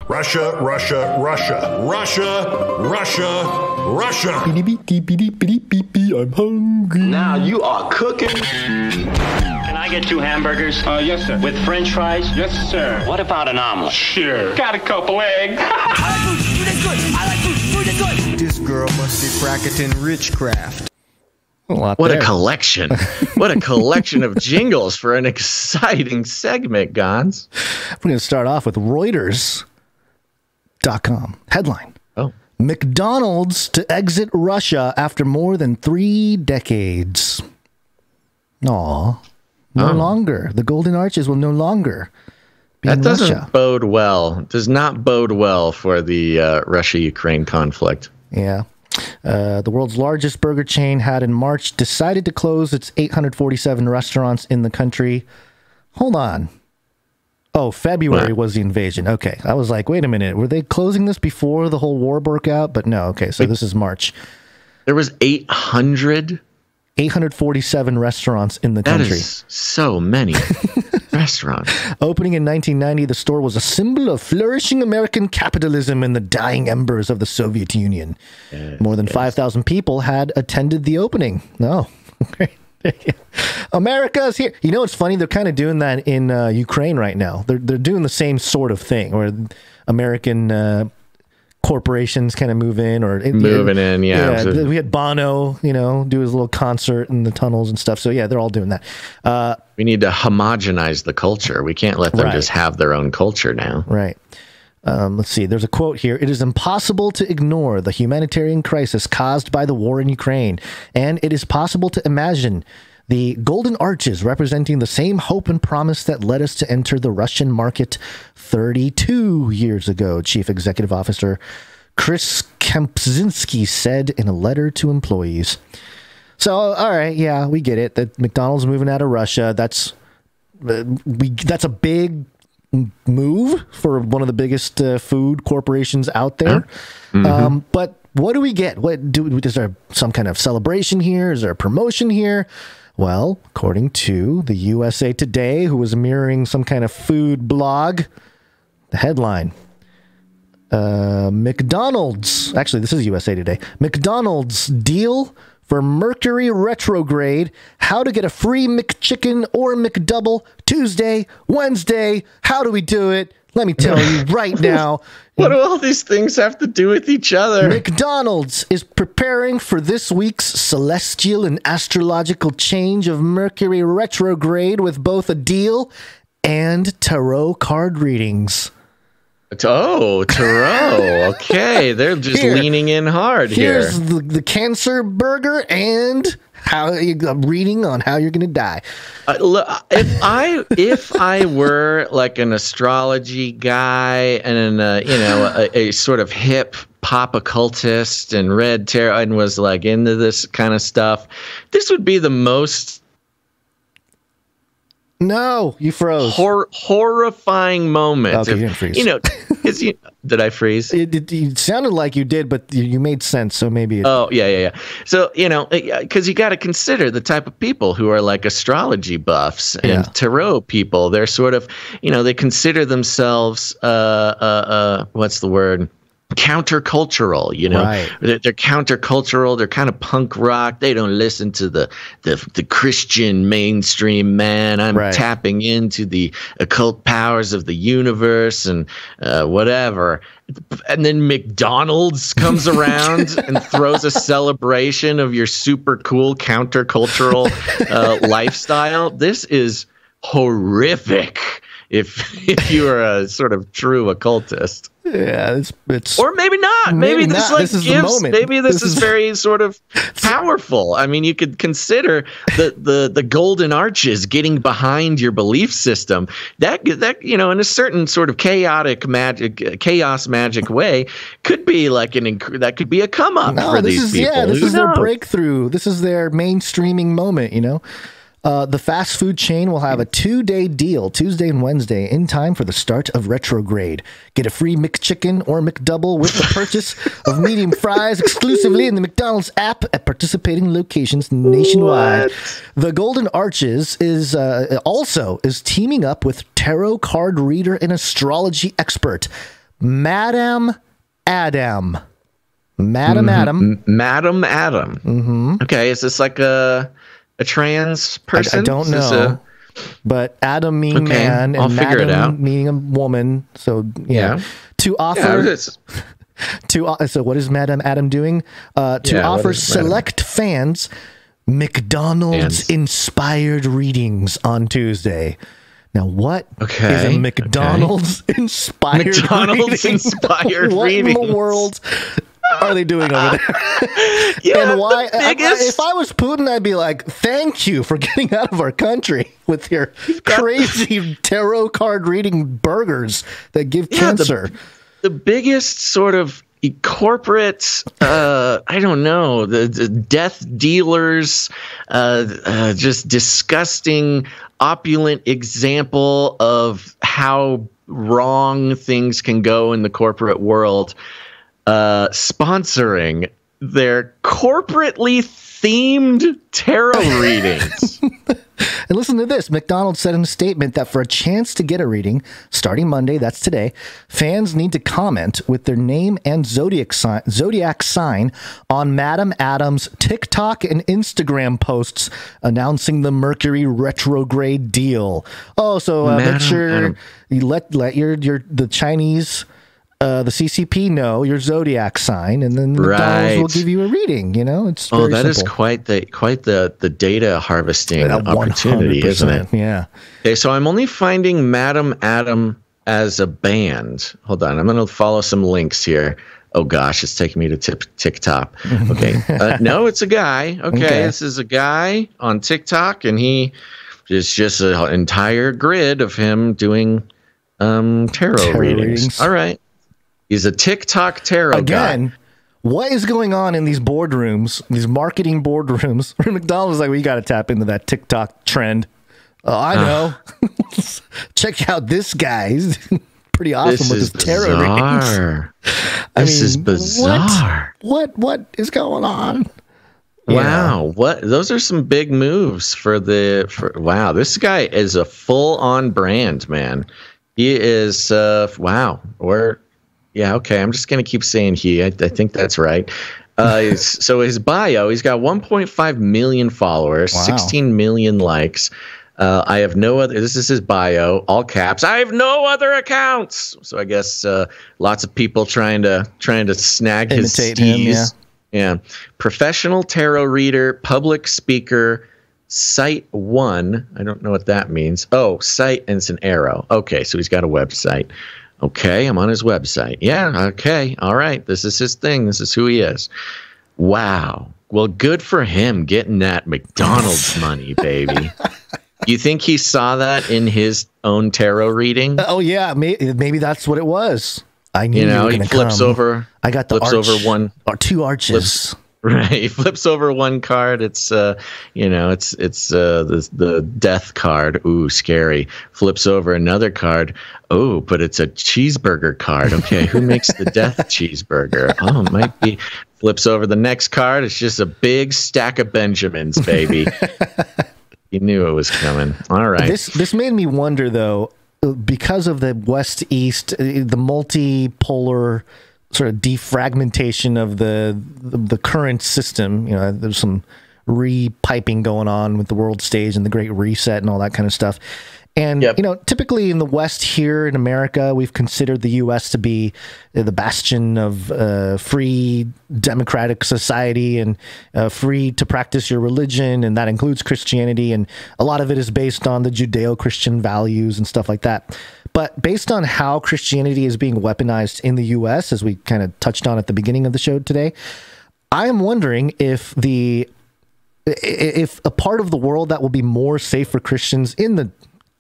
Russia, Russia, Russia, Russia, Russia, Russia. I'm hungry. Now you are cooking. Can I get 2 hamburgers? Yes, sir. With french fries? Yes, sir. What about an omelet? Sure. Got a couple eggs. I like food. Food is good. I like food. Food is good. This girl must be practicing witchcraft. What a collection. What a collection of jingles for an exciting segment, Gons. We're going to start off with Reuters.com. Headline. Oh. McDonald's to exit Russia after more than 3 decades. No longer. The Golden Arches will no longer be in Russia. That doesn't bode well. Does not bode well for the Russia-Ukraine conflict. Yeah. The world's largest burger chain had in March decided to close its 847 restaurants in the country. Hold on. Oh, February was the invasion. Okay. I was like, wait a minute. Were they closing this before the whole war broke out? But no. Okay. So this is March. There was 847 restaurants in the country. That is so many restaurants. Opening in 1990, the store was a symbol of flourishing American capitalism in the dying embers of the Soviet Union. More than 5,000 people had attended the opening. No. America's here. You know, it's funny. They're kind of doing that in Ukraine right now. They're doing the same sort of thing where American corporations kind of move in or moving in. Yeah. We had Bono, do his little concert in the tunnels and stuff. So yeah, they're all doing that. We need to homogenize the culture. We can't let them just have their own culture now. Right. Let's see. There's a quote here. It is impossible to ignore the humanitarian crisis caused by the war in Ukraine, and it is possible to imagine the golden arches representing the same hope and promise that led us to enter the Russian market 32 years ago, Chief Executive Officer Chris Kempczynski said in a letter to employees. So, all right, yeah, we get it. That McDonald's moving out of Russia. That's a big move for one of the biggest food corporations out there. Mm-hmm. But what do we get? Is there some kind of celebration here? Is there a promotion here? Well, according to the USA Today, who was mirroring some kind of food blog, the headline, McDonald's, actually this is USA Today, McDonald's deal for Mercury retrograde, how to get a free McChicken or McDouble Tuesday, Wednesday. How do we do it? Let me tell you right now. What do all these things have to do with each other? McDonald's is preparing for this week's celestial and astrological change of Mercury retrograde with both a deal and tarot card readings. Oh, tarot. Okay, they're just leaning in hard here. Here's the cancer burger and a reading on how you're going to die. Look, if I were like an astrology guy and a sort of hip pop occultist and read tarot and was like into this kind of stuff, this would be the most. No, you froze. Horrifying moment. Okay, you didn't freeze. Did I freeze? It sounded like you did, but you made sense, so maybe. Oh, yeah. So, because you got to consider the type of people who are like astrology buffs and tarot people. They're sort of, they consider themselves, what's the word? Countercultural, Right. They're countercultural. They're kind of punk rock. They don't listen to the Christian mainstream man. I'm tapping into the occult powers of the universe and whatever. And then McDonald's comes around and throws a celebration of your super cool countercultural lifestyle. This is horrific. If you are a sort of true occultist. Yeah, it's or maybe not. Maybe this not. This is the moment. Maybe this is very sort of powerful. I mean, you could consider the golden arches getting behind your belief system. That in a certain sort of chaos magic way could be like that could be a come up for these people. Yeah, this is their breakthrough. This is their mainstreaming moment. The fast food chain will have a 2-day deal, Tuesday and Wednesday, in time for the start of retrograde. Get a free McChicken or McDouble with the purchase of medium fries exclusively in the McDonald's app at participating locations nationwide. What? The Golden Arches is teaming up with tarot card reader and astrology expert Madam Adam. Madam Adam. Mm-hmm. Okay, is this like a trans person? I don't know. But Adam meaning man and Madam meaning a woman. So yeah. To offer so what is Madam Adam doing? To offer select fans McDonald's inspired readings on Tuesday. Now, what is a McDonald's inspired readings? What in the world are they doing over there? And why? If I was Putin, I'd be like, thank you for getting out of our country with your crazy tarot card reading burgers that give cancer. The biggest sort of corporate, I don't know, the death dealers, just disgusting, opulent example of how wrong things can go in the corporate world, sponsoring their corporately themed tarot readings. And listen to this. McDonald's said in a statement that for a chance to get a reading, starting Monday, that's today, fans need to comment with their name and zodiac sign on Madam Adam's TikTok and Instagram posts announcing the Mercury retrograde deal. Oh, so make sure you let the Chinese... the CCP know your zodiac sign, and then McDonald's will give you a reading. You know, it's very simple. Is quite the data harvesting opportunity, isn't it? Yeah. Okay, so I'm only finding Madam Adam as a band. Hold on, I'm going to follow some links here. Oh gosh, it's taking me to TikTok. Okay, no, it's a guy. Okay, this is a guy on TikTok, and he is just an entire grid of him doing tarot readings. All right. He's a TikTok tarot guy. What is going on in these boardrooms, these marketing boardrooms? McDonald's is like, we got to tap into that TikTok trend. Oh, I know. Check out this guy. He's pretty awesome with his tarot readings. This is bizarre. What is going on? Wow, what? Those are some big moves for wow. This guy is a full-on brand, man. He is wow. Yeah, okay. I'm just going to keep saying he. I think that's right. So his bio, he's got 1.5 million followers, 16 million likes. I have no other. This is his bio, all caps. I have no other accounts. So I guess lots of people trying to snag imitate his him. Yeah. Professional tarot reader, public speaker, Site One. I don't know what that means. Oh, site, and it's an arrow. Okay, so he's got a website. Okay, I'm on his website. Yeah, okay, all right. This is his thing. This is who he is. Wow. Well, good for him getting that McDonald's money, baby. You think he saw that in his own tarot reading? Oh, yeah. Maybe that's what it was. I knew you were going to come. Over. I got the over one or two arches. Right, he flips over one card. It's the death card. Ooh, scary. Flips over another card. Oh, but it's a cheeseburger card. Okay, who makes the death cheeseburger? Oh, it might be. Flips over the next card. It's just a big stack of Benjamins, baby. You knew it was coming. All right. This made me wonder though, because of the West-East, the multipolar sort of defragmentation of the current system. You know, there's some repiping going on with the world stage and the Great Reset and all that kind of stuff. And, you know, typically in the West here in America, we've considered the U.S. to be the bastion of free democratic society and free to practice your religion. And that includes Christianity. And a lot of it is based on the Judeo-Christian values and stuff like that. But based on how Christianity is being weaponized in the U.S., as we kind of touched on at the beginning of the show today, I am wondering if a part of the world that will be more safe for Christians in the,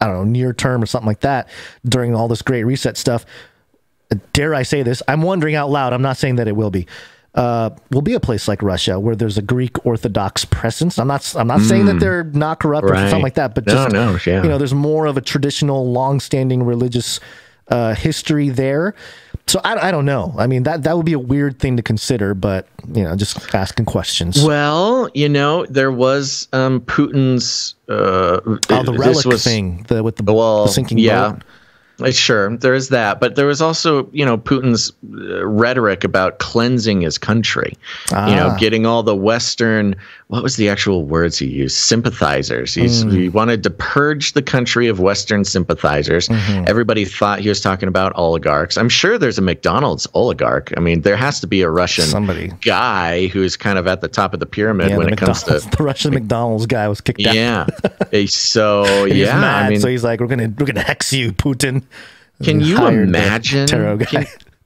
I don't know, near term or something like that during all this Great Reset stuff, dare I say this, I'm wondering out loud, I'm not saying that it will be a place like Russia where there's a Greek Orthodox presence. I'm not saying that they're not corrupt or something like that, but just, you know, there's more of a traditional, long-standing religious history there. So I don't know. I mean, that would be a weird thing to consider, but, you know, just asking questions. Well, you know, there was Putin's the relic thing with the sinking boat. Sure, there is that, but there was also, Putin's rhetoric about cleansing his country, getting all the Western, what was the actual words he used? Sympathizers. He wanted to purge the country of Western sympathizers. Everybody thought he was talking about oligarchs. I'm sure there's a McDonald's oligarch. I mean, there has to be a Russian guy who's kind of at the top of the pyramid when it comes to the Russian McDonald's guy was kicked out. Yeah. So he's mad, I mean, so he's like, we're gonna hex you, Putin. Can you imagine?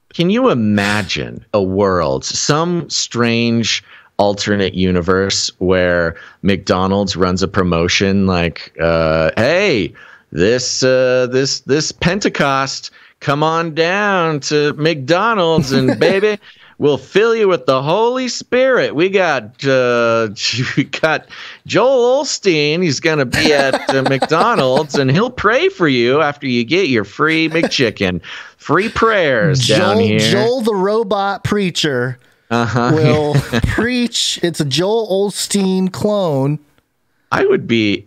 Can you imagine a world, some strange alternate universe where McDonald's runs a promotion like, hey, this Pentecost, come on down to McDonald's and baby, we'll fill you with the Holy Spirit. We got Joel Osteen. He's going to be at McDonald's, and he'll pray for you after you get your free McChicken. Free prayers down here. Joel the robot preacher will preach. It's a Joel Osteen clone. I would be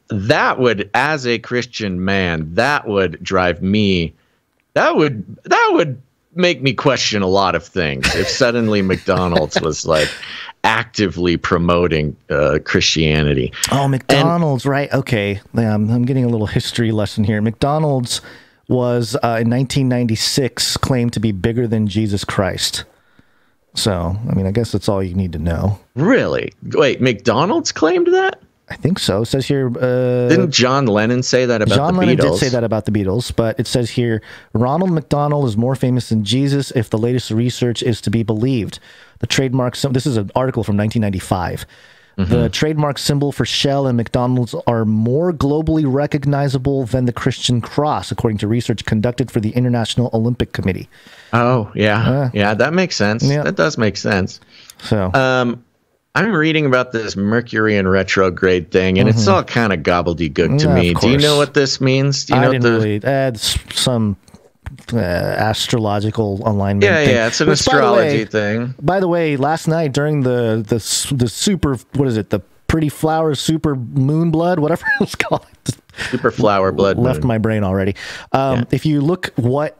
that would, as a Christian man, that would drive me. That would make me question a lot of things if suddenly McDonald's was like actively promoting Christianity. Oh, McDonald's, right? Okay, I'm getting a little history lesson here. McDonald's was in 1996 claimed to be bigger than Jesus Christ. So, I mean, I guess that's all you need to know. Really? Wait, McDonald's claimed that? I think so. It says here. Didn't John Lennon say that about the Beatles? John Lennon did say that about the Beatles, but it says here, Ronald McDonald is more famous than Jesus if the latest research is to be believed. The trademark, this is an article from 1995. The trademark symbol for Shell and McDonald's are more globally recognizable than the Christian cross, according to research conducted for the International Olympic Committee. Oh, yeah. Yeah, that makes sense. Yeah. That does make sense. So, I'm reading about this Mercury in retrograde thing, and it's all kind of gobbledygook to me. Do you know what this means? Do you know didn't really. It's some astrological alignment. Yeah, it's an astrology thing. By the way, last night during the super, what is it? The Pretty Flower Super Moon Blood, whatever it was called. Super Flower Blood left my brain already. If you look what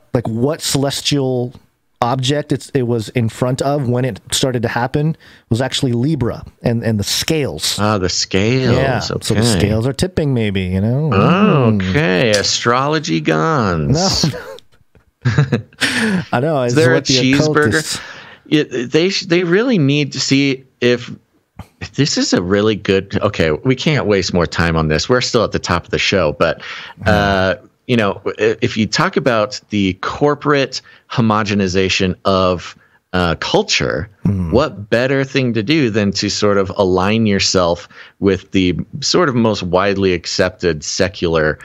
celestial object it was in front of when it started to happen was actually Libra and the scales. The scales. Yeah, okay. So the scales are tipping, maybe, you know. Okay, astrology guns. No. I know. Is there a cheeseburger? They really need to see if this is a really good. Okay, we can't waste more time on this. We're still at the top of the show, but if you talk about the corporate homogenization of culture, what better thing to do than to sort of align yourself with the sort of most widely accepted secular,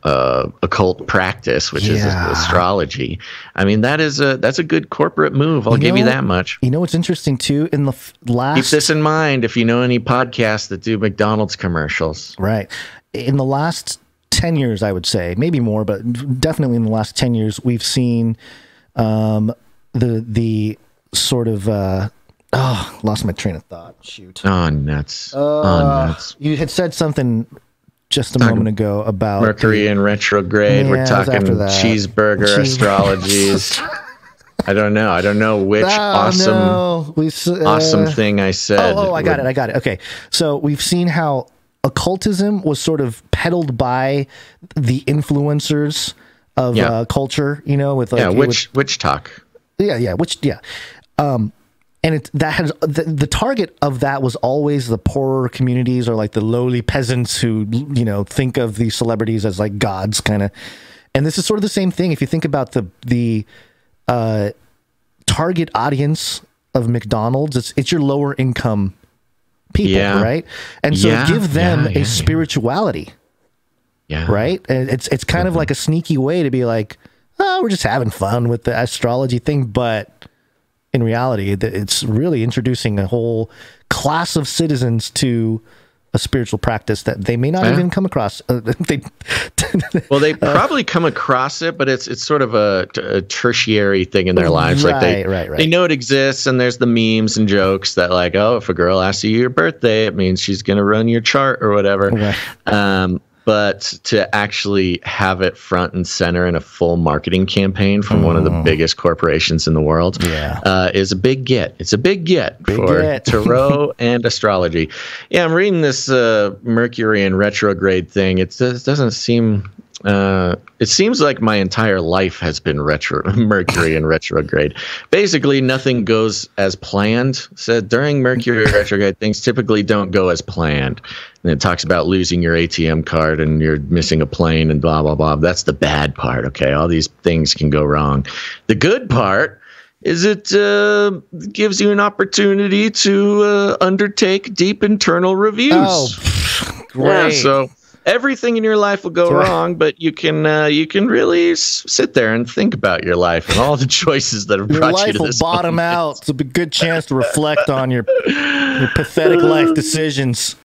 occult practice, which is astrology. I mean, that's a good corporate move. I'll give you that much. You know what's interesting too? In the last, keep this in mind if you know any podcasts that do McDonald's commercials. Right. In the last 10 years, I would say, maybe more, but definitely in the last 10 years, we've seen the sort of lost my train of thought. Shoot. Oh, nuts. Nuts. You had said something just a moment ago about Mercury in retrograde. We're talking cheeseburger astrologies. I don't know which awesome thing I said. I got it. Okay. So we've seen how occultism was sort of peddled by the influencers of culture, with witch talk. And that has the target of that was always the poorer communities or like the lowly peasants who think of these celebrities as like gods, kind of. And this is sort of the same thing if you think about the target audience of McDonald's. It's your lower income people, right? And so give them a spirituality, right? And it's kind of like a sneaky way to be like, oh, we're just having fun with the astrology thing, but in reality, it's really introducing a whole class of citizens to a spiritual practice that they may not even come across. They probably come across it, but it's sort of a tertiary thing in their lives. Right. They know it exists, and there's the memes and jokes that like, oh, if a girl asks you your birthday, it means she's going to run your chart or whatever. Right. but to actually have it front and center in a full marketing campaign from one of the biggest corporations in the world is a big get. It's a big get for tarot and astrology. Yeah, I'm reading this Mercury in retrograde thing. It doesn't seem... it seems like my entire life has been Mercury in retrograde. Basically, nothing goes as planned. Said during Mercury retrograde, things typically don't go as planned. And it talks about losing your ATM card and you're missing a plane and blah, blah, blah. That's the bad part, okay? All these things can go wrong. The good part is it gives you an opportunity to undertake deep internal reviews. Oh, great. Yeah, so... everything in your life will go wrong, but you can really sit there and think about your life and all the choices that have brought you to this. Your life will bottom out. It's a good chance to reflect on your pathetic life decisions.